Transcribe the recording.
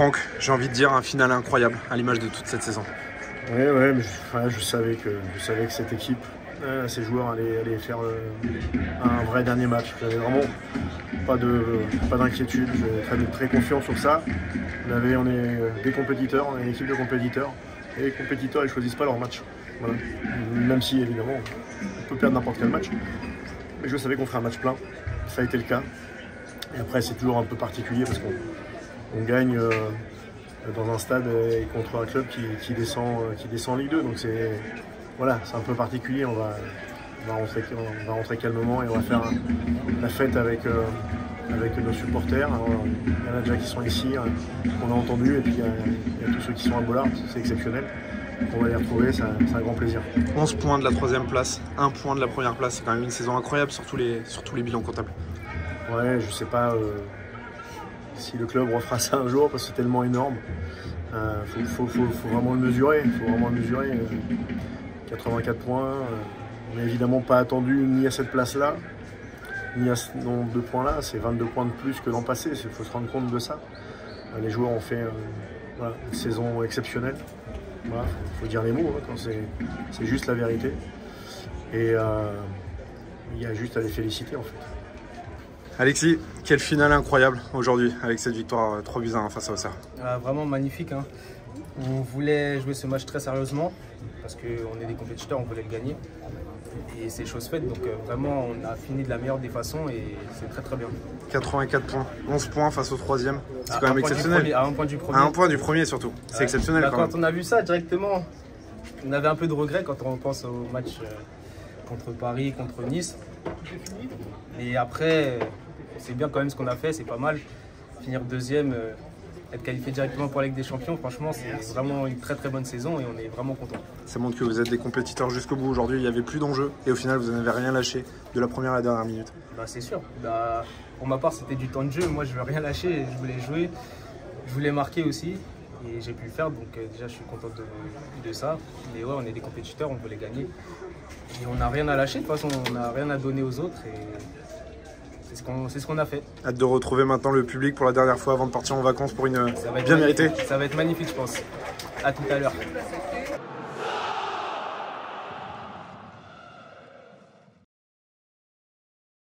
Franck, j'ai envie de dire un final incroyable à l'image de toute cette saison. Ouais, mais je savais que cette équipe, ces joueurs allaient faire un vrai dernier match. J'avais vraiment pas d'inquiétude, j'avais très confiant sur ça. On est des compétiteurs, on est une équipe de compétiteurs. Et les compétiteurs, ils ne choisissent pas leur match. Voilà. Même si, évidemment, on peut perdre n'importe quel match. Mais je savais qu'on ferait un match plein. Ça a été le cas. Et après, c'est toujours un peu particulier parce qu'on gagne dans un stade et contre un club qui descend en Ligue 2. Donc c'est un peu particulier. On va rentrer calmement et on va faire la fête avec nos supporters. Alors, il y en a déjà qui sont ici, qu'on a entendu, et puis il y a tous ceux qui sont à Bollard, c'est exceptionnel. On va les retrouver, c'est un grand plaisir. 11 points de la 3e place, 1 point de la première place, c'est quand même une saison incroyable sur tous les bilans comptables. Ouais, je sais pas si le club refera ça un jour parce que c'est tellement énorme. Faut vraiment le mesurer. 84 points, on n'est évidemment pas attendu ni à cette place-là, ni à ce nombre de points-là. C'est 22 points de plus que l'an passé, il faut se rendre compte de ça. Les joueurs ont fait une saison exceptionnelle. Voilà, faut dire les mots quand c'est juste la vérité. Et il y a juste à les féliciter en fait. Alexis, quel final incroyable aujourd'hui avec cette victoire 3-1 face à Auxerre. Vraiment magnifique. Hein. On voulait jouer ce match très sérieusement parce qu'on est des compétiteurs, on voulait le gagner. Et c'est chose faite, donc vraiment on a fini de la meilleure des façons et c'est très très bien. 84 points, 11 points face au 3e, c'est quand même exceptionnel. À 1 point du premier. À 1 point du premier surtout, c'est exceptionnel quand même. Quand on a vu ça directement, on avait un peu de regret quand on pense au match contre Paris, contre Nice. Et après, c'est bien quand même ce qu'on a fait, c'est pas mal. Finir 2e, être qualifié directement pour la Ligue des Champions, franchement, c'est vraiment une très très bonne saison et on est vraiment content. Ça montre que vous êtes des compétiteurs jusqu'au bout. Aujourd'hui, il n'y avait plus d'enjeu et au final, vous n'avez rien lâché de la première à la dernière minute. C'est sûr. Pour ma part, c'était du temps de jeu. Moi, je ne veux rien lâcher. Je voulais jouer, je voulais marquer aussi et j'ai pu le faire. Donc déjà, je suis content de ça. Mais ouais, on est des compétiteurs, on voulait gagner. Et on n'a rien à lâcher. De toute façon, on n'a rien à donner aux autres. Et c'est ce qu'on a fait. Hâte de retrouver maintenant le public pour la dernière fois avant de partir en vacances pour une bien méritée. Ça va être magnifique, je pense. À tout à l'heure.